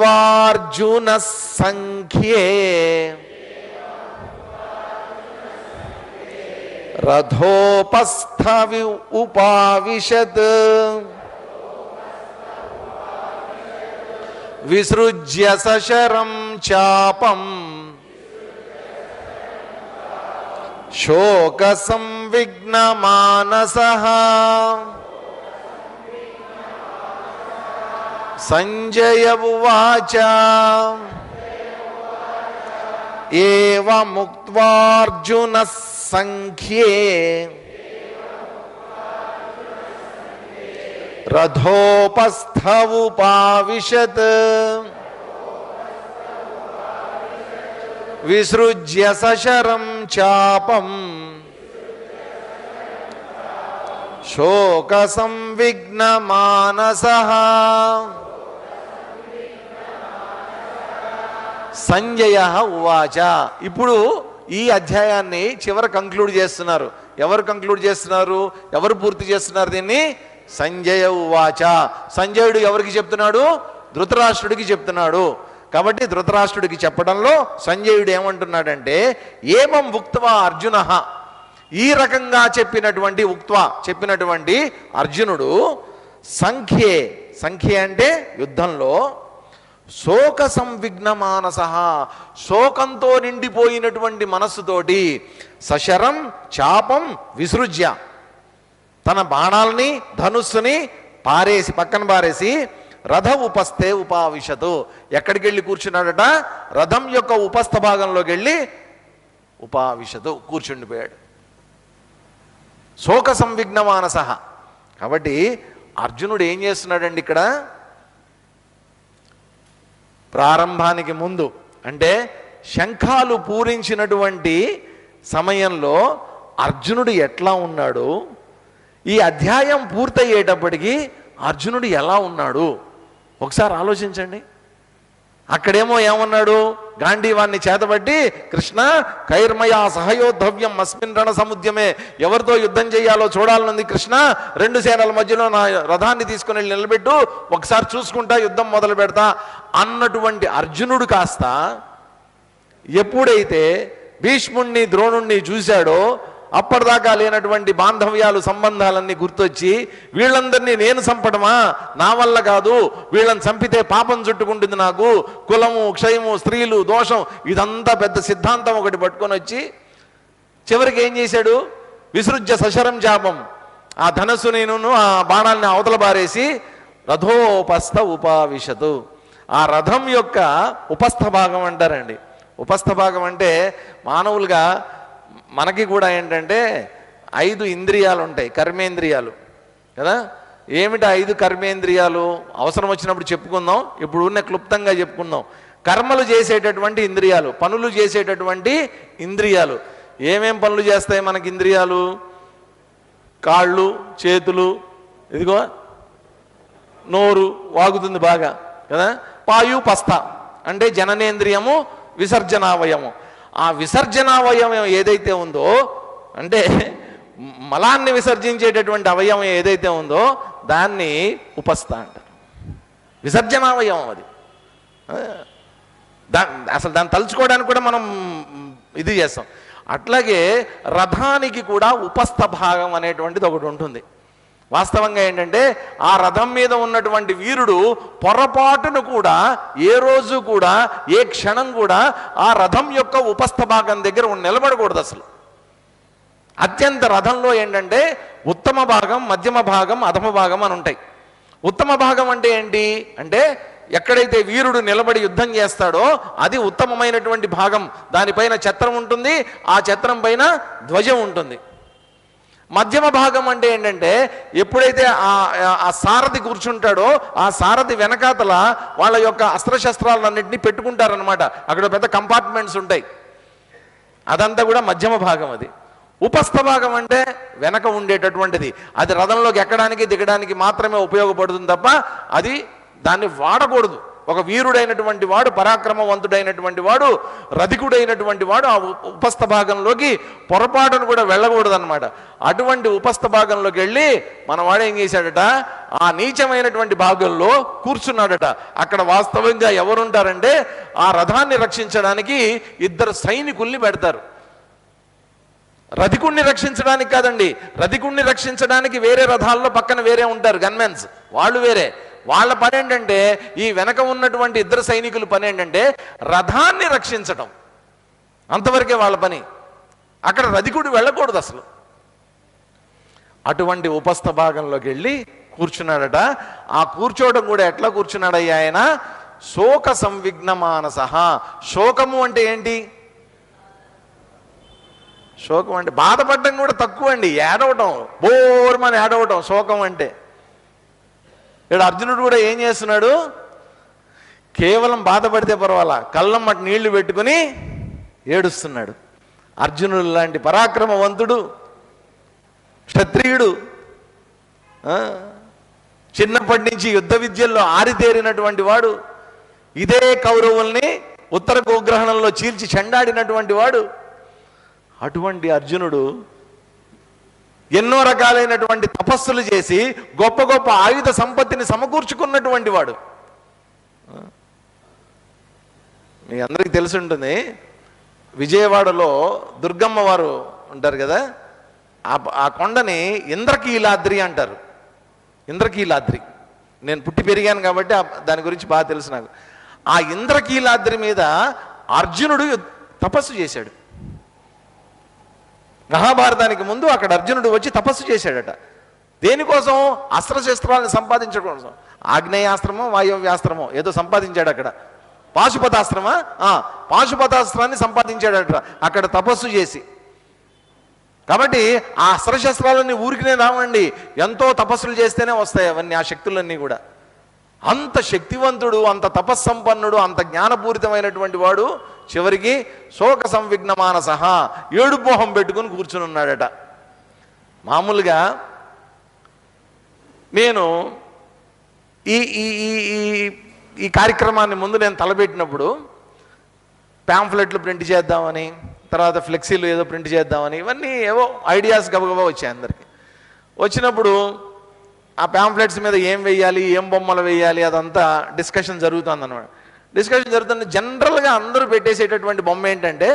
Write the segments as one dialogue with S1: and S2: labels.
S1: ఉక్త్వార్జున సంఖ్యే రథోపస్థ ఉపావిశత్ విసృజ్య సశరం చాపం శోక సంవిఘ్న మానసః. సంజయ ఉవాచ ఏవముక్త్వార్జున సంఖ్యే రథోపస్థ ఉపావిశత్ విసృజ్య సశరం చాపం శోక సంవిఘ్న మానసః. సంజయ ఉవాచ. ఇప్పుడు ఈ అధ్యాయాన్ని చివర కంక్లూడ్ చేస్తున్నారు. ఎవరు కంక్లూడ్ చేస్తున్నారు? ఎవరు పూర్తి చేస్తున్నారు దీన్ని? సంజయ ఉవాచ. సంజయుడు ఎవరికి చెప్తున్నాడు? ధృతరాష్ట్రుడికి చెప్తున్నాడు. కాబట్టి ధృతరాష్ట్రుడికి చెప్పడంలో సంజయుడు ఏమంటున్నాడంటే, ఏమం ఉక్త్వా అర్జున, ఈ రకంగా చెప్పినటువంటి అర్జునుడు సంఖ్యే, సంఖ్యే అంటే యుద్ధంలో, శోక సంవిఘ్న మానసః, శోకంతో నిండిపోయినటువంటి మనస్సుతోటి, సశరం చాపం విసృజ్య, తన బాణాలని ధనుస్సుని పారేసి పక్కన పారేసి, రథ ఉపస్థే ఉపావిశతు, ఎక్కడికి వెళ్ళి కూర్చున్నాడట? రథం యొక్క ఉపస్థ భాగంలోకి వెళ్ళి ఉపావిశతు, కూర్చుండిపోయాడు. శోక సంవిఘ్న మానసః. కాబట్టి అర్జునుడు ఏం చేస్తున్నాడండి ఇక్కడ? ప్రారంభానికి ముందు అంటే శంఖాలు పూరించినటువంటి సమయంలో అర్జునుడు ఎట్లా ఉన్నాడు, ఈ అధ్యాయం పూర్తయ్యేటప్పటికీ అర్జునుడు ఎలా ఉన్నాడు ఒకసారి ఆలోచించండి. అక్కడేమో ఏమన్నాడు? గాంధీవాన్ని చేతబట్టి, కృష్ణ కైర్మయా సహయోద్ధవ్యం అస్మిన్ రణ సముద్యమే, ఎవరితో యుద్ధం చేయాలో చూడాలనుంది కృష్ణ, రెండు సేనల మధ్యలో నా రథాన్ని తీసుకుని వెళ్ళి నిలబెట్టు, ఒకసారి చూసుకుంటా యుద్ధం మొదలు పెడతా అన్నటువంటి అర్జునుడు కాస్త ఎప్పుడైతే భీష్ముణ్ణి ద్రోణుణ్ణి చూశాడో అప్పటిదాకా లేనటువంటి బాంధవ్యాలు సంబంధాలన్నీ గుర్తొచ్చి, వీళ్ళందరినీ నేను చంపడమా, నా వల్ల కాదు, వీళ్ళని చంపితే పాపం చుట్టుకుంటుంది నాకు, కులము క్షయము స్త్రీలు దోషం ఇదంతా పెద్ద సిద్ధాంతం ఒకటి పట్టుకొని వచ్చి చివరికి ఏం చేశాడు? విసృజ్య సశరం చాపం, ఆ ధనస్సు నేను ఆ బాణాలని అవతల బారేసి రథోపస్థ ఉపావిశతు, ఆ రథం యొక్క ఉపస్థ భాగం అంటారండి. ఉపస్థ భాగం అంటే మానవులుగా మనకి కూడా ఏంటంటే 5 ఇంద్రియాలు ఉంటాయి, కర్మేంద్రియాలు కదా. ఏమిటి 5 కర్మేంద్రియాలు? అవసరం వచ్చినప్పుడు చెప్పుకుందాం, ఇప్పుడు ఉన్న క్లుప్తంగా చెప్పుకుందాం. కర్మలు చేసేటటువంటి ఇంద్రియాలు, పనులు చేసేటటువంటి ఇంద్రియాలు. ఏమేం పనులు చేస్తాయి మనకి ఇంద్రియాలు? కాళ్ళు, చేతులు, ఇదిగో నోరు వాగుతుంది బాగా కదా. పాయు పస్థ అంటే జననేంద్రియము, విసర్జనావయము. ఆ విసర్జనావయవం ఏదైతే ఉందో అంటే మలాన్ని విసర్జించేటటువంటి అవయవం ఏదైతే ఉందో దాన్ని ఉపస్థ అంటారు. విసర్జనావయవం అది. అసలు దాన్ని తలుచుకోవడానికి కూడా మనం ఇది చేస్తాం. అట్లాగే రథానికి కూడా ఉపస్థ భాగం అనేటువంటిది ఒకటి ఉంటుంది. వాస్తవంగా ఏంటంటే ఆ రథం మీద ఉన్నటువంటి వీరుడు పొరపాటును కూడా ఏ రోజు కూడా ఏ క్షణం కూడా ఆ రథం యొక్క ఉపస్థ భాగం దగ్గర నిలబడకూడదు. అసలు అత్యంత రథంలో ఏంటంటే ఉత్తమ భాగం, మధ్యమ భాగం, అధమ భాగం అని ఉంటాయి. ఉత్తమ భాగం అంటే ఏంటి అంటే ఎక్కడైతే వీరుడు నిలబడి యుద్ధం చేస్తాడో అది ఉత్తమమైనటువంటి భాగం. దానిపైన ఛత్రం ఉంటుంది, ఆ ఛత్రం పైన ధ్వజం ఉంటుంది. మధ్యమ భాగం అంటే ఏంటంటే ఎప్పుడైతే ఆ సారథి కూర్చుంటాడో ఆ సారథి వెనకాతల వాళ్ళ యొక్క అస్త్రశస్త్రాలన్నింటినీ పెట్టుకుంటారనమాట. అక్కడ పెద్ద కంపార్ట్మెంట్స్ ఉంటాయి. అదంతా కూడా మధ్యమ భాగం. అది ఉపస్థ భాగం అంటే వెనక ఉండేటటువంటిది. అది రథంలోకి ఎక్కడానికి దిగడానికి మాత్రమే ఉపయోగపడుతుంది తప్ప అది దాన్ని వాడకూడదు. ఒక వీరుడైనటువంటి వాడు, పరాక్రమవంతుడైనటువంటి వాడు, రధికుడైనటువంటి వాడు ఆ ఉపస్థ భాగంలోకి పొరపాటును కూడా వెళ్ళకూడదు అనమాట. అటువంటి ఉపస్థ భాగంలోకి వెళ్ళి మన వాడు ఏం చేశాడట, ఆ నీచమైనటువంటి భాగంలో కూర్చున్నాడట. అక్కడ వాస్తవంగా ఎవరుంటారంటే ఆ రథాన్ని రక్షించడానికి 2 సైనికుల్ని పెడతారు. రథికుణ్ణి రక్షించడానికి కాదండి, రథికుణ్ణి రక్షించడానికి వేరే రథాల్లో పక్కన వేరే ఉంటారు గన్మెన్స్, వాళ్ళు వేరే. వాళ్ళ పని ఏంటంటే, ఈ వెనక ఉన్నటువంటి 2 సైనికుల పని ఏంటంటే రథాన్ని రక్షించటం, అంతవరకే వాళ్ళ పని. అక్కడ రథికుడు వెళ్ళకూడదు అసలు. అటువంటి ఉపస్థ భాగంలోకి వెళ్ళి కూర్చున్నాడట. ఆ కూర్చోవడం కూడా ఎట్లా కూర్చున్నాడయ్యా ఆయన? శోక సంవిఘ్న మానసః. శోకము అంటే ఏంటి? శోకం అంటే బాధపడడం కూడా తక్కువ అండి, ఏడవటం, బోర్మని ఏడవటం శోకం అంటే. ఇక్కడ అర్జునుడు కూడా ఏం చేస్తున్నాడు? కేవలం బాధపడితే పర్వాలా, కళ్ళమ్మటి నీళ్లు పెట్టుకుని ఏడుస్తున్నాడు. అర్జునుడు లాంటి పరాక్రమవంతుడు, క్షత్రియుడు, చిన్నప్పటి నుంచి యుద్ధ విద్యల్లో ఆరితేరినటువంటి వాడు, ఇదే కౌరవుల్ని ఉత్తర గోగ్రహణంలో చీల్చి చెండాడినటువంటి వాడు. అటువంటి అర్జునుడు ఎన్నో రకాలైనటువంటి తపస్సులు చేసి గొప్ప గొప్ప ఆయుధ సంపత్తిని సమకూర్చుకున్నటువంటి వాడు. మీ అందరికీ తెలిసి ఉంటుంది, విజయవాడలో దుర్గమ్మ వారు ఉంటారు కదా, ఆ కొండని ఇంద్రకీలాద్రి అంటారు. ఇంద్రకీలాద్రి, నేను పుట్టి పెరిగాను కాబట్టి దాని గురించి బాగా తెలుసు నాకు. ఆ ఇంద్రకీలాద్రి మీద అర్జునుడు తపస్సు చేశాడు. మహాభారతానికి ముందు అక్కడ అర్జునుడు వచ్చి తపస్సు చేశాడట. దేనికోసం? అస్త్రశస్త్రాలను సంపాదించడం కోసం. ఆగ్నేయాస్త్రమో వాయవ్యాస్త్రమో ఏదో సంపాదించాడు అక్కడ. పాశుపతాస్త్రమా? పాశుపతాస్త్రాన్ని సంపాదించాడట అక్కడ తపస్సు చేసి. కాబట్టి ఆ అస్త్రశస్త్రాలన్నీ ఊరికినే రావండి, ఎంతో తపస్సులు చేస్తేనే వస్తాయి అవన్నీ, ఆ శక్తులన్నీ కూడా. అంత శక్తివంతుడు, అంత తపస్సంపన్నుడు, అంత జ్ఞానపూరితమైనటువంటి వాడు చివరికి శోక సంవిఘ్న మానసః, ఏడుపు మొహం పెట్టుకుని కూర్చుని ఉన్నాడట. మామూలుగా నేను ఈ ఈ ఈ కార్యక్రమాన్ని ముందు నేను తలపెట్టినప్పుడు ప్యాంఫ్లెట్లు ప్రింట్ చేద్దామని, తర్వాత ఫ్లెక్సీలు ఏదో ప్రింట్ చేద్దామని, ఇవన్నీ ఏవో ఐడియాస్ గబగబా వచ్చాయి అందరికి. వచ్చినప్పుడు ఆ ప్యాంఫ్లెట్స్ మీద ఏం వేయాలి, ఏం బొమ్మలు వేయాలి, అదంతా డిస్కషన్ జరుగుతుంది అన్నమాట. డిస్కషన్ జరుగుతుంది. జనరల్గా అందరూ పెట్టేసేటటువంటి బొమ్మ ఏంటంటే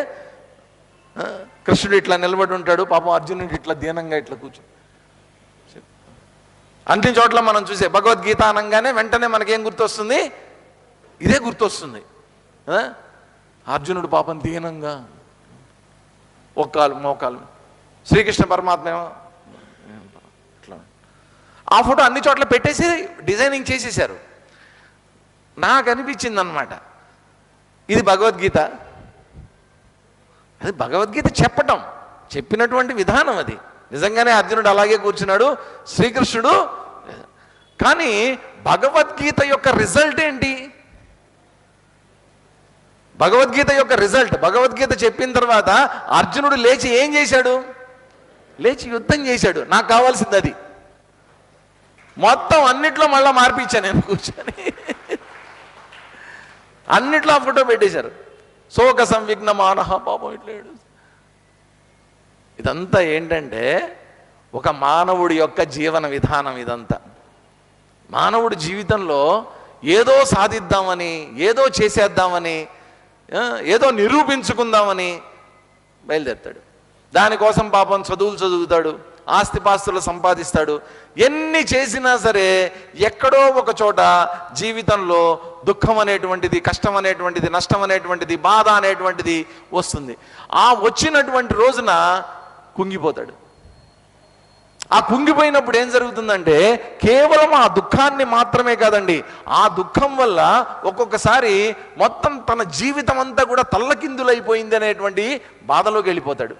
S1: కృష్ణుడు ఇట్లా నిలబడి ఉంటాడు, పాపం అర్జునుడు ఇట్లా దీనంగా ఇట్లా కూర్చుని. అన్ని చోట్ల మనం చూసే భగవద్గీత అనగానే వెంటనే మనకేం గుర్తొస్తుంది? ఇదే గుర్తొస్తుంది. అర్జునుడు పాపం దీనంగా ఒక్కాలు మోకాలు, శ్రీకృష్ణ పరమాత్మ ఇట్లా. ఆ ఫోటో అన్ని చోట్ల పెట్టేసి డిజైనింగ్ చేసేసారు. నాకు అనిపించింది అన్నమాట, ఇది భగవద్గీత. అది భగవద్గీత చెప్పటం, చెప్పినటువంటి విధానం అది. నిజంగానే అర్జునుడు అలాగే కూర్చున్నాడు, శ్రీకృష్ణుడు. కానీ భగవద్గీత యొక్క రిజల్ట్ ఏంటి? భగవద్గీత యొక్క రిజల్ట్, భగవద్గీత చెప్పిన తర్వాత అర్జునుడు లేచి ఏం చేశాడు? లేచి యుద్ధం చేశాడు. నాకు కావాల్సింది అది. మొత్తం అన్నిట్లో మళ్ళీ మార్పించాను నేను కూర్చొని. అన్నిట్లో ఆ ఫోటో పెట్టేశారు. శోక సంవిఘ్న మానః, పాపం ఇట్లేడు. ఇదంతా ఏంటంటే ఒక మానవుడి యొక్క జీవన విధానం. ఇదంతా మానవుడి జీవితంలో ఏదో సాధిద్దామని, ఏదో చేసేద్దామని, ఏదో నిరూపించుకుందామని బయలుదేరుతాడు. దానికోసం పాపం చదువులు చదువుతాడు, ఆస్తిపాస్తులు సంపాదిస్తాడు. ఎన్ని చేసినా సరే ఎక్కడో ఒక చోట జీవితంలో దుఃఖం అనేటువంటిది, కష్టం అనేటువంటిది, నష్టం అనేటువంటిది, బాధ అనేటువంటిది వస్తుంది. ఆ వచ్చినటువంటి రోజున కుంగిపోతాడు. ఆ కుంగిపోయినప్పుడు ఏం జరుగుతుందంటే కేవలం ఆ దుఃఖాన్ని మాత్రమే కాదండి, ఆ దుఃఖం వల్ల ఒక్కొక్కసారి మొత్తం తన జీవితం అంతా కూడా తల్లకిందులైపోయింది అనేటువంటి బాధలోకి వెళ్ళిపోతాడు.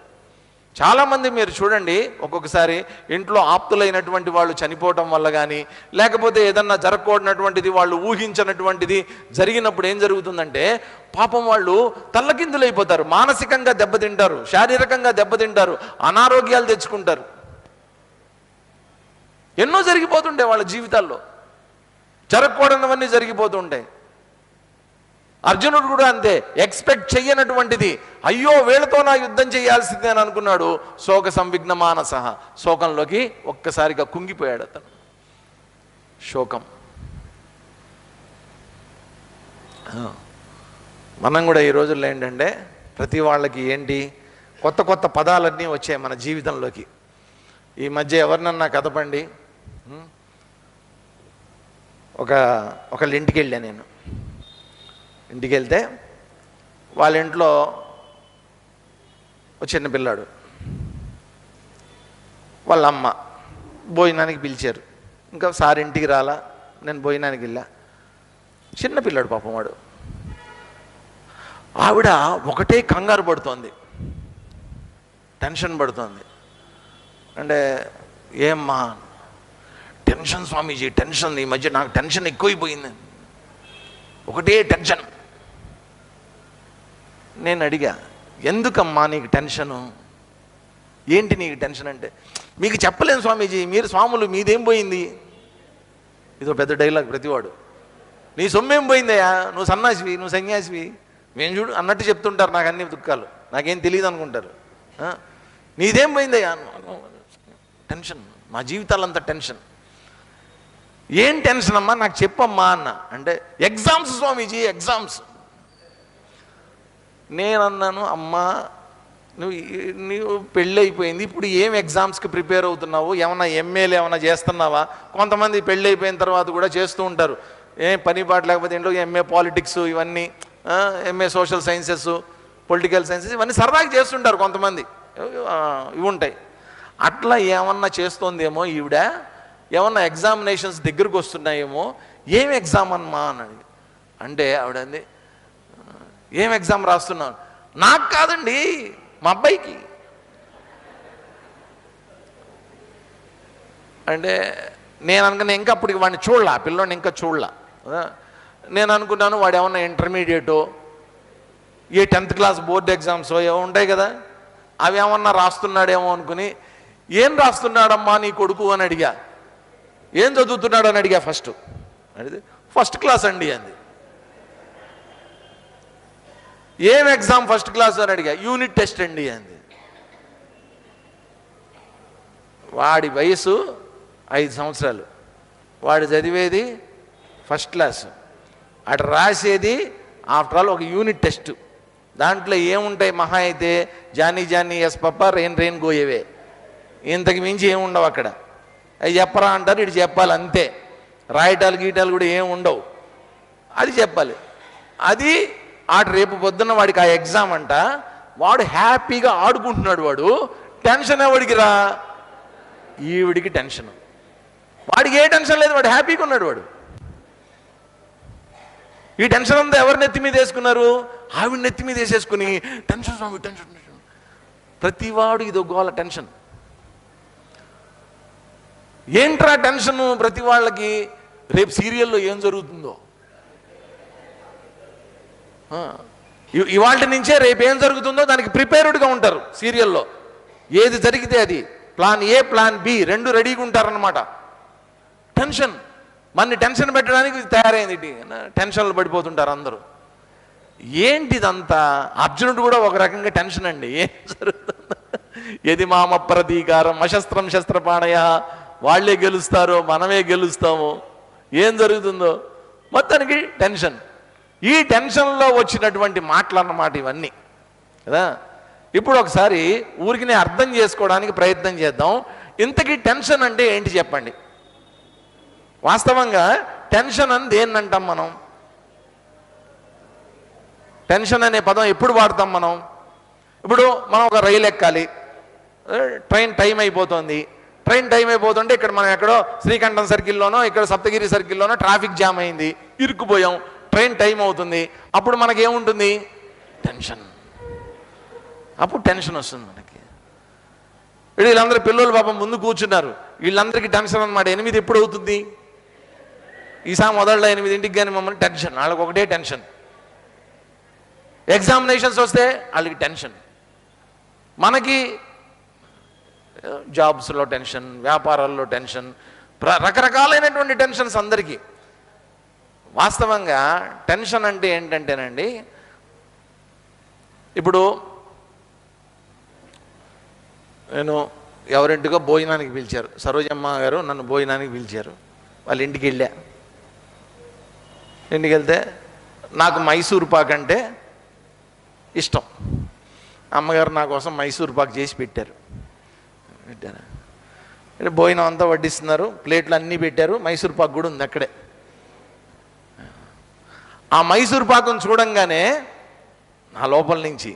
S1: చాలామంది మీరు చూడండి, ఒక్కొక్కసారి ఇంట్లో ఆప్తులైనటువంటి వాళ్ళు చనిపోవటం వల్ల కానీ, లేకపోతే ఏదన్నా జరగకూడనటువంటిది, వాళ్ళు ఊహించినటువంటిది జరిగినప్పుడు ఏం జరుగుతుందంటే పాపం వాళ్ళు తల్లకిందులైపోతారు, మానసికంగా దెబ్బతింటారు, శారీరకంగా దెబ్బతింటారు, అనారోగ్యాలు తెచ్చుకుంటారు. ఎన్నో జరిగిపోతుంటాయి వాళ్ళ జీవితాల్లో, జరగకూడనివన్నీ జరిగిపోతుంటాయి. అర్జునుడు కూడా అంతే, ఎక్స్పెక్ట్ చెయ్యనటువంటిది, అయ్యో వీళ్ళతో నా యుద్ధం చేయాల్సిందే అని అనుకున్నాడు. శోక సంవిఘ్న మానసః, శోకంలోకి ఒక్కసారిగా కుంగిపోయాడు అతను. శోకం. మనం కూడా ఈ రోజుల్లో ఏంటంటే ప్రతి వాళ్ళకి ఏంటి కొత్త కొత్త పదాలన్నీ వచ్చాయి మన జీవితంలోకి. ఈ మధ్య ఎవరినన్నా కదపండి, ఒకళ్ళ ఇంటికి వెళ్ళా నేను. ఇంటికి వెళ్తే వాళ్ళ ఇంట్లో ఒక చిన్న పిల్లాడు, వాళ్ళ అమ్మ భోజనానికి పిలిచారు. ఇంకా సార్ ఇంటికి రాలా, నేను భోజనానికి వెళ్ళా. చిన్న పిల్లాడు పాపం వాడు. ఆవిడ ఒకటే కంగారు పడుతోంది, టెన్షన్ పడుతోంది. అంటే ఏమ్మా? టెన్షన్ స్వామీజీ, టెన్షన్, ఈ మధ్య నాకు టెన్షన్ ఎక్కువైపోయింది, ఒకటే టెన్షన్. నేను అడిగా, ఎందుకమ్మా నీకు టెన్షను, ఏంటి నీకు టెన్షన్ అంటే, మీకు చెప్పలేను స్వామీజీ, మీరు స్వాములు, మీదేం పోయింది. ఇదో పెద్ద డైలాగ్ ప్రతివాడు. నీ సొమ్మేం పోయిందయ్యా, నువ్వు సన్నాసివి, నువ్వు సన్యాసివి, మేము చూడు అన్నట్టు చెప్తుంటారు. నాకు అన్ని దుఃఖాలు, నాకేం తెలియదు అనుకుంటారు. నీదేం పోయిందయ్యా, టెన్షన్, మా జీవితాలంతా టెన్షన్. ఏం టెన్షన్ అమ్మా, నాకు చెప్పమ్మా అన్న. అంటే ఎగ్జామ్స్ స్వామీజీ, ఎగ్జామ్స్. నేనన్నాను, అమ్మా నువ్వు పెళ్ళి అయిపోయింది, ఇప్పుడు ఏం ఎగ్జామ్స్కి ప్రిపేర్ అవుతున్నావు, ఏమన్నా ఎంఏలు ఏమన్నా చేస్తున్నావా? కొంతమంది పెళ్ళి అయిపోయిన తర్వాత కూడా చేస్తూ ఉంటారు, ఏం పని పాట లేకపోతే ఇంట్లో ఎంఏ పాలిటిక్స్, ఇవన్నీ MA social sciences, political sciences, ఇవన్నీ సరదాగా చేస్తుంటారు కొంతమంది, ఇవి ఉంటాయి. అట్లా ఏమన్నా చేస్తోందేమో ఈవిడ, ఏమన్నా ఎగ్జామినేషన్స్ దగ్గరకు వస్తున్నాయేమో, ఏం ఎగ్జామ్ అమ్మా అని. అంటే ఆవిడ అంది, ఏం ఎగ్జామ్ రాస్తున్నావు? నాకు కాదండి, మా అబ్బాయికి. అంటే నేను అనుకున్నా, ఇంకా అప్పటికి వాడిని చూడలా, ఆ పిల్లోడిని ఇంకా చూడలా. నేను అనుకున్నాను వాడు ఏమన్నా ఇంటర్మీడియటో, ఏ 10th క్లాస్ బోర్డు ఎగ్జామ్సో ఏమో ఉంటాయి కదా, అవి ఏమన్నా రాస్తున్నాడేమో అనుకుని, ఏం రాస్తున్నాడమ్మా నీ కొడుకు అని అడిగా. ఏం చదువుతున్నాడు అని అడిగా. అడిగితే ఫస్ట్ క్లాస్ అండి అంది. ఏం ఎగ్జామ్ ఫస్ట్ క్లాస్ అని అడిగా. యూనిట్ టెస్ట్ అండి అంది. వాడి వయసు 5 సంవత్సరాలు, వాడు చదివేది ఫస్ట్ క్లాస్, అటు రాసేది ఆఫ్టర్ ఆల్ ఒక యూనిట్ టెస్ట్. దాంట్లో ఏముంటాయి మహా అయితే, Johny Johny yes papa, rain rain go away, ఇంతకు మించి ఏముండవు అక్కడ. అవి చెప్పరా అంటారు, ఇటు చెప్పాలి అంతే. రాయటాలు గీటాలు కూడా ఏమి ఉండవు, అది చెప్పాలి. అది ఆడు రేపు పొద్దున్న వాడికి ఆ ఎగ్జామ్ అంట, వాడు హ్యాపీగా ఆడుకుంటున్నాడు. వాడు టెన్షన్ ఎవడికి రా, ఈవిడికి టెన్షన్. వాడికి ఏ టెన్షన్ లేదు, వాడు హ్యాపీగా ఉన్నాడు. వాడు ఈ టెన్షన్ అంతా ఎవరి నెత్తి మీద వేసుకున్నారు, ఆవిడ నెత్తి మీద వేసేసుకుని టెన్షన్ స్వామి టెన్షన్. ప్రతివాడు ఇదో గోల టెన్షన్. ఏంట్రా టెన్షన్ ప్రతి వాళ్ళకి, రేపు సీరియల్లో ఏం జరుగుతుందో, ఇవాళ నుంచే రేపు ఏం జరుగుతుందో దానికి ప్రిపేర్డ్గా ఉంటారు. సీరియల్లో ఏది జరిగితే అది ప్లాన్ ఏ ప్లాన్ బి రెండు రెడీగా ఉంటారనమాట. టెన్షన్, మన టెన్షన్ పెట్టడానికి తయారైంది, టెన్షన్లు పడిపోతుంటారు అందరూ. ఏంటిదంతా? అర్జునుడు కూడా ఒక రకంగా టెన్షన్ అండి. ఏం జరుగుతుంది, ఎది మామ ప్రతీకారం అశస్త్రం శస్త్రపాణయ, వాళ్ళే గెలుస్తారో మనమే గెలుస్తాము, ఏం జరుగుతుందో మొత్తానికి టెన్షన్. ఈ టెన్షన్లో వచ్చినటువంటి మాటలు అన్నమాట ఇవన్నీ కదా. ఇప్పుడు ఒకసారి ఊరికి అర్థం చేసుకోవడానికి ప్రయత్నం చేద్దాం. ఇంతకీ టెన్షన్ అంటే ఏంటి చెప్పండి. వాస్తవంగా టెన్షన్ అని దేన్ని అంటాం మనం? టెన్షన్ అనే పదం ఎప్పుడు వాడతాం మనం? ఇప్పుడు మనం ఒక రైలు ఎక్కాలి, ట్రైన్ టైం అయిపోతుంది. ట్రైన్ టైం అయిపోతుంటే ఇక్కడ మనం ఎక్కడో శ్రీకంఠం సర్కిల్లోనో ఇక్కడ సప్తగిరి సర్కిల్లోనో ట్రాఫిక్ జామ్ అయింది, ఇరుక్కుపోయాం, ట్రైన్ టైం అవుతుంది. అప్పుడు మనకేముంటుంది? టెన్షన్. అప్పుడు టెన్షన్ వస్తుంది మనకి. వీళ్ళందరూ పిల్లలు పాపం ముందు కూర్చున్నారు, వీళ్ళందరికీ టెన్షన్ అనమాట. 8 ఎప్పుడు అవుతుంది? ఈసా మొదట్లో 8ంటికి కానీ మమ్మల్ని టెన్షన్, వాళ్ళకి ఒకటే టెన్షన్. ఎగ్జామినేషన్స్ వస్తే వాళ్ళకి టెన్షన్. మనకి జాబ్స్లో టెన్షన్, వ్యాపారాల్లో టెన్షన్, రకరకాలైనటువంటి టెన్షన్స్ అందరికీ. వాస్తవంగా టెన్షన్ అంటే ఏంటంటేనండి, ఇప్పుడు నేను ఎవరింటికో భోజనానికి పిలిచారు, సరోజమ్మ గారు నన్ను భోజనానికి పిలిచారు. వాళ్ళ ఇంటికి వెళ్ళా. ఇంటికి వెళ్తే నాకు మైసూర్ పాక్ అంటే ఇష్టం. అమ్మగారు నా కోసం మైసూర్ పాక్ చేసి పెట్టారు. భోజనం అంతా వడ్డిస్తున్నారు, ప్లేట్లు అన్నీ పెట్టారు, మైసూర్ పాక్ కూడా ఉంది అక్కడే. ఆ మైసూర్ పాకును చూడంగానే నా లోపల నుంచి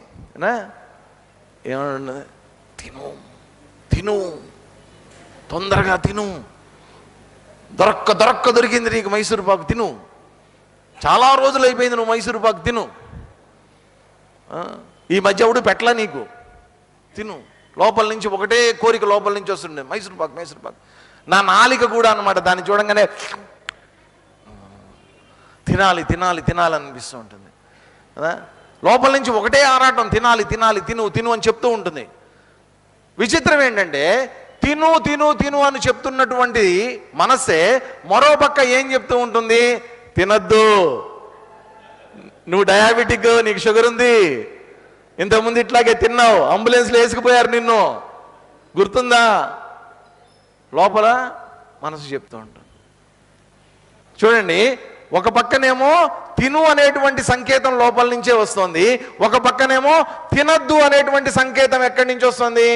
S1: ఏమన్నది, తిను తిను, తొందరగా తిను, దొరికింది నీకు మైసూర్ పాకు, తిను, చాలా రోజులు అయిపోయింది నువ్వు మైసూర్ పాకు తిను, ఈ మధ్య ఎవడు పెట్టలా నీకు, తిను. లోపల నుంచి ఒకటే కోరిక లోపల నుంచి వస్తుండే, మైసూర్ పాకు మైసూర్ పాకు. నా నాలిక కూడా అనమాట దాన్ని చూడంగానే తినాలి తినాలి తినాలి అనిపిస్తూ ఉంటుంది కదా. లోపల నుంచి ఒకటే ఆరాటం, తినాలి తినాలి, తిను తిను అని చెప్తూ ఉంటుంది. విచిత్రం ఏంటంటే తిను తిను తిను అని చెప్తున్నటువంటి మనస్సే మరో పక్క ఏం చెప్తూ ఉంటుంది, తినద్దు, నువ్వు డయాబెటిక్, నీకు షుగర్ ఉంది, ఇంతకుముందు ఇట్లాగే తిన్నావు, అంబులెన్స్లో వేసుకుపోయారు నిన్ను, గుర్తుందా? లోపల మనసు చెప్తూ ఉంటుంది. చూడండి, ఒక పక్కనేమో తిను అనేటువంటి సంకేతం లోపల నుంచే వస్తుంది, ఒక పక్కనేమో తినద్దు అనేటువంటి సంకేతం ఎక్కడి నుంచి వస్తుంది,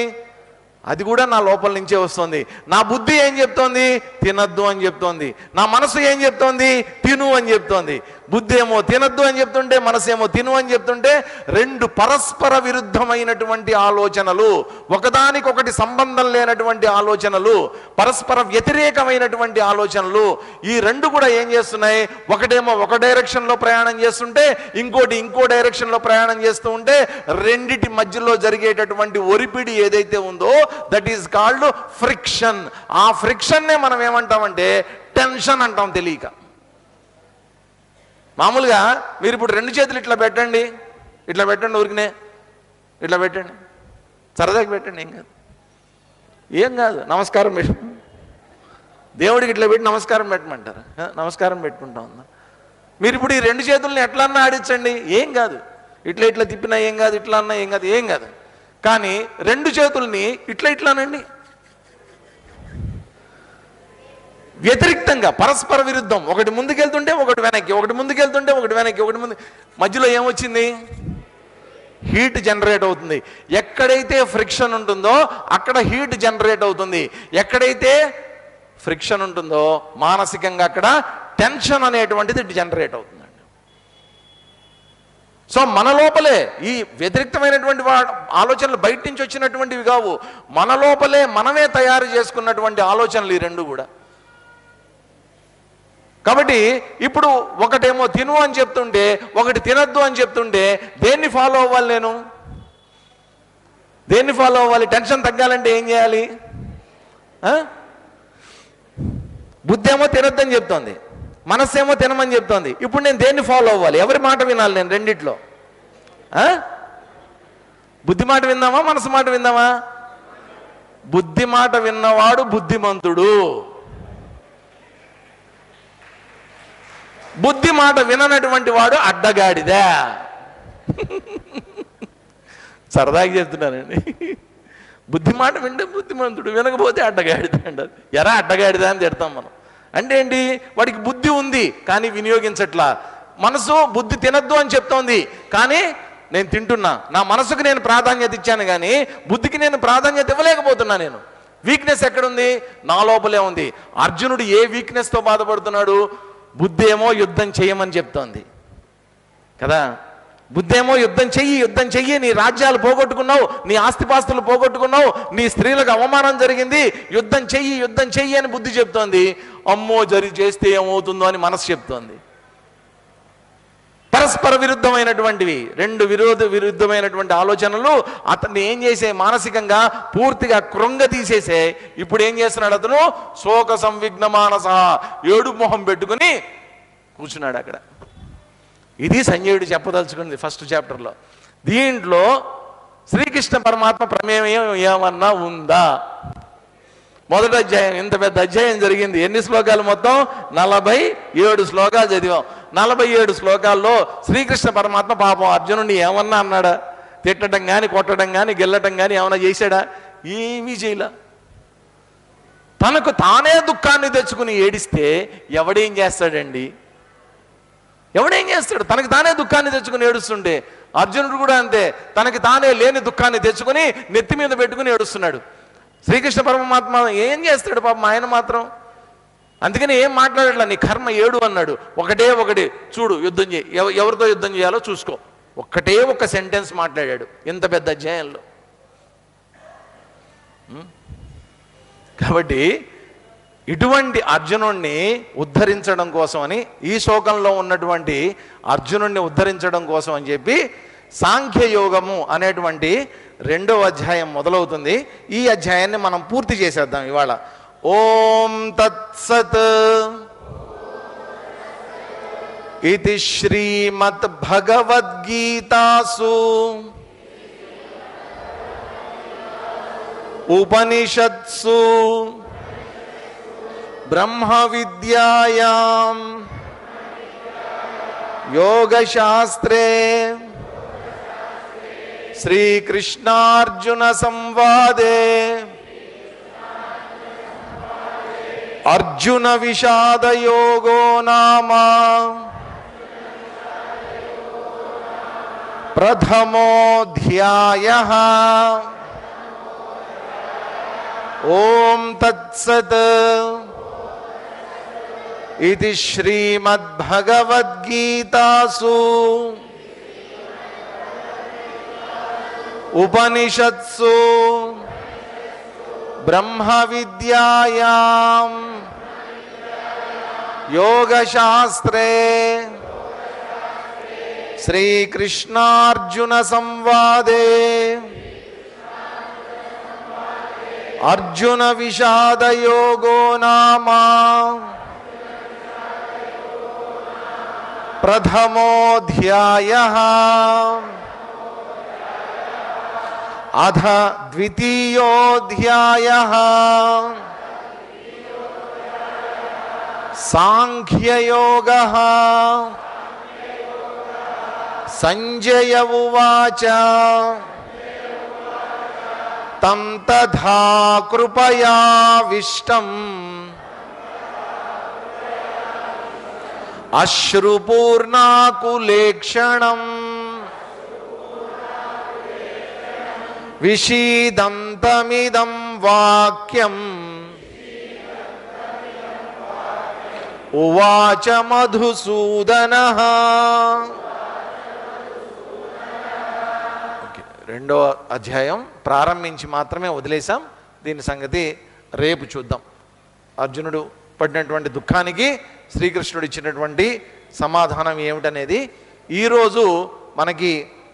S1: అది కూడా నా లోపల నుంచే వస్తుంది. నా బుద్ధి ఏం చెప్తోంది, తినద్దు అని చెప్తోంది. నా మనసు ఏం చెప్తోంది, తిను అని చెప్తోంది. బుద్ధి ఏమో తినద్దు అని చెప్తుంటే, మనసు ఏమో తిను అని చెప్తుంటే, రెండు పరస్పర విరుద్ధమైనటువంటి ఆలోచనలు, ఒకదానికొకటి సంబంధం లేనటువంటి ఆలోచనలు, పరస్పర వ్యతిరేకమైనటువంటి ఆలోచనలు. ఈ రెండు కూడా ఏం చేస్తున్నాయి, ఒకటేమో ఒక డైరెక్షన్లో ప్రయాణం చేస్తుంటే, ఇంకోటి ఇంకో డైరెక్షన్లో ప్రయాణం చేస్తూ ఉంటే, రెండిటి మధ్యలో జరిగేటటువంటి ఒరిపిడి ఏదైతే ఉందో దట్ ఈస్ కాల్డ్ ఫ్రిక్షన్. ఆ ఫ్రిక్షన్నే మనం ఏమంటామంటే టెన్షన్ అంటాం తెలియక. మామూలుగా మీరు ఇప్పుడు రెండు చేతులు ఇట్లా పెట్టండి, ఇట్లా పెట్టండి, ఊరికినే ఇట్లా పెట్టండి, సరదాకి పెట్టండి, ఏం కాదు నమస్కారం పెట్టు, దేవుడికి ఇట్లా పెట్టి నమస్కారం పెట్టమంటారు, నమస్కారం పెట్టుకుంటాం. మీరు ఇప్పుడు ఈ రెండు చేతుల్ని ఎట్లా అన్నా ఆడించండి, ఏం కాదు, ఇట్లా ఇట్లా తిప్పినా ఏం కాదు, ఇట్లా అన్నా ఏం కాదు, ఏం కాదు. కానీ రెండు చేతుల్ని ఇట్లా ఇట్లానండి, వ్యతిరిక్తంగా పరస్పర విరుద్ధం, ఒకటి ముందుకెళ్తుంటే ఒకటి వెనక్కి, ఒకటి ముందుకెళ్తుంటే ఒకటి వెనక్కి, ఒకటి ముందు, మధ్యలో ఏమొచ్చింది, హీట్ జనరేట్ అవుతుంది. ఎక్కడైతే ఫ్రిక్షన్ ఉంటుందో అక్కడ హీట్ జనరేట్ అవుతుంది, ఎక్కడైతే ఫ్రిక్షన్ ఉంటుందో మానసికంగా అక్కడ టెన్షన్ అనేటువంటిది జనరేట్ అవుతుందండి. సో మన లోపలే ఈ వ్యతిరేక్తమైనటువంటి ఆలోచనలు బయట నుంచి వచ్చినటువంటివి కావు, మన లోపలే మనమే తయారు చేసుకున్నటువంటి ఆలోచనలు ఈ రెండు కూడా. కాబట్టి ఇప్పుడు ఒకటేమో తిను అని చెప్తుంటే, ఒకటి తినద్దు అని చెప్తుంటే, దేన్ని ఫాలో అవ్వాలి నేను, దేన్ని ఫాలో అవ్వాలి? టెన్షన్ తగ్గాలంటే ఏం చేయాలి? బుద్ధి ఏమో తినద్దని చెప్తోంది, మనస్సు ఏమో తినమని చెప్తోంది. ఇప్పుడు నేను దేన్ని ఫాలో అవ్వాలి? ఎవరి మాట వినాలి నేను రెండిట్లో? బుద్ధి మాట విందామా, మనసు మాట విందామా? బుద్ధి మాట విన్నవాడు బుద్ధిమంతుడు, బుద్ధి మాట విననటువంటి వాడు అడ్డగాడిదా. సరదాగా చెప్తున్నానండి. బుద్ధి మాట వింటే బుద్ధిమంతుడు, వినకపోతే అడ్డగాడిదా అంటారు. ఎరా అడ్డగాడిదా అని తిడతాం మనం. అంటే ఏంటి, వాడికి బుద్ధి ఉంది కానీ వినియోగించట్లా. మనసు బుద్ధి తినద్దు అని చెప్తోంది కానీ నేను తింటున్నా, నా మనసుకు నేను ప్రాధాన్యత ఇచ్చాను కానీ బుద్ధికి నేను ప్రాధాన్యత ఇవ్వలేకపోతున్నా. నేను వీక్నెస్ ఎక్కడుంది, నా లోపలే ఉంది. అర్జునుడు ఏ వీక్నెస్తో బాధపడుతున్నాడు? బుద్ధి ఏమో యుద్ధం చేయమని చెప్తోంది కదా. బుద్ధి ఏమో యుద్ధం చెయ్యి, నీ రాజ్యాలు పోగొట్టుకున్నావు, నీ ఆస్తిపాస్తులు పోగొట్టుకున్నావు, నీ స్త్రీలకు అవమానం జరిగింది, యుద్ధం చెయ్యి అని బుద్ధి చెప్తోంది. అమ్మో చేస్తే ఏమవుతుందో అని మనసు చెప్తోంది. పరస్పర విరుద్ధమైనటువంటివి, రెండు విరుద్ధమైనటువంటి ఆలోచనలు అతన్ని ఏం చేసే, మానసికంగా పూర్తిగా కృంగతీసేసే. ఇప్పుడు ఏం చేస్తున్నాడు అతను? శోక సంవిఘ్న మానస, ఏడు మొహం పెట్టుకుని కూర్చున్నాడు అక్కడ. ఇది సంజయుడు చెప్పదలుచుకుంది ఫస్ట్ చాప్టర్లో. దీంట్లో శ్రీకృష్ణ పరమాత్మ ప్రమేయం ఏమన్నా ఉందా? మొదటి అధ్యాయం, ఇంత పెద్ద అధ్యాయం జరిగింది. ఎన్ని శ్లోకాలు? మొత్తం 47 శ్లోకాలు చదివాం. 47 శ్లోకాల్లో శ్రీకృష్ణ పరమాత్మ పాపం అర్జునుడిని ఏమన్నా అన్నాడా? తిట్టడం కానీ, కొట్టడం కానీ, గెల్లటం కానీ ఏమన్నా చేశాడా? ఏమీ చేయలే. తనకు తానే దుఃఖాన్ని తెచ్చుకుని ఏడిస్తే ఎవడేం చేస్తాడండి? ఎవడేం చేస్తాడు? తనకి తానే దుఃఖాన్ని తెచ్చుకుని ఏడుస్తుంటే అర్జునుడు కూడా అంతే, తనకి తానే లేని దుఃఖాన్ని తెచ్చుకుని నెత్తి మీద పెట్టుకుని ఏడుస్తున్నాడు. శ్రీకృష్ణ పరమాత్మ ఏం చేస్తాడు పాపం ఆయన మాత్రం? అందుకని ఏం మాట్లాడట్లా, నీ కర్మ ఏడు అన్నాడు. ఒకటి చూడు, యుద్ధం చేయి, ఎవరితో యుద్ధం చేయాలో చూసుకో. ఒక్కటే ఒక సెంటెన్స్ మాట్లాడాడు ఇంత పెద్ద అధ్యాయంలో. కాబట్టి ఇటువంటి అర్జునుణ్ణి ఉద్ధరించడం కోసమని, ఈ శ్లోకంలో ఉన్నటువంటి అర్జునుణ్ణి ఉద్ధరించడం కోసం అని చెప్పి సాంఖ్యయోగము అనేటువంటి 2వ అధ్యాయం మొదలవుతుంది. ఈ అధ్యాయాన్ని మనం పూర్తి చేసేద్దాం ఇవాళ. ఓం తత్సత్ ఇది శ్రీమద్ భగవద్గీతాసు ఉపనిషత్సు బ్రహ్మ విద్యాయాం యోగశాస్త్రే శ్రీకృష్ణార్జున సంవాదే అర్జున విషాదయోగో నామ ప్రథమోऽధ్యాయః. ఓం తత్సత్ ఇది శ్రీమద్భగవద్గీతాసు ఉపనిషత్సు బ్రహ్మ విద్యాయాం యోగశాస్త్రే శ్రీకృష్ణార్జున సంవాదే అర్జున విషాదయోగో నామ ప్రథమోऽధ్యాయః. అథ ద్వితీయోऽధ్యాయః. సాంఖ్యయోగః. సంజయ ఉవాచ తం తథా కృపయావిష్టం అశ్రుపూర్ణాకులేక్షణం విషీదంతమిదం వాక్యం ఉవాచ మధుసూదనః. 2వ అధ్యాయం ప్రారంభించి మాత్రమే వదిలేశాం. దీని సంగతి రేపు చూద్దాం. అర్జునుడు పడినటువంటి దుఃఖానికి శ్రీకృష్ణుడు ఇచ్చినటువంటి సమాధానం ఏమిటనేది. ఈరోజు మనకి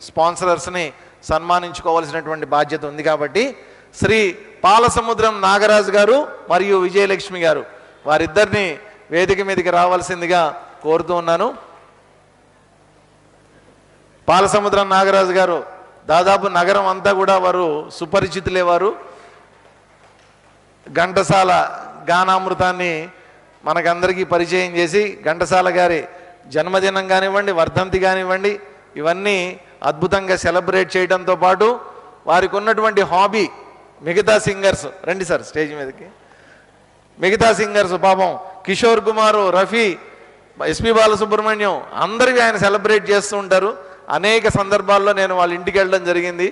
S1: స్పాన్సరర్స్ని సన్మానించుకోవాల్సినటువంటి బాధ్యత ఉంది కాబట్టి శ్రీ పాలసముద్రం నాగరాజు గారు మరియు విజయలక్ష్మి గారు వారిద్దరిని వేదిక మీదకి రావాల్సిందిగా కోరుతూ ఉన్నాను. పాలసముద్రం నాగరాజు గారు దాదాపు నగరం అంతా కూడా వారు సుపరిచితులే. వారు ఘంటసాల గానామృతాన్ని మనకందరికీ పరిచయం చేసి, ఘంటసాల గారి జన్మదినం కానివ్వండి, వర్ధంతి కానివ్వండి, ఇవన్నీ అద్భుతంగా సెలబ్రేట్ చేయడంతో పాటు వారికి ఉన్నటువంటి హాబీ మిగతా సింగర్స్, రండి సార్ స్టేజ్ మీదకి, మిగతా సింగర్స్ పాపం కిషోర్ కుమారు, రఫీ, ఎస్పి బాలసుబ్రహ్మణ్యం అందరివి ఆయన సెలబ్రేట్ చేస్తూ ఉంటారు. అనేక సందర్భాల్లో నేను వాళ్ళ ఇంటికి వెళ్ళడం జరిగింది.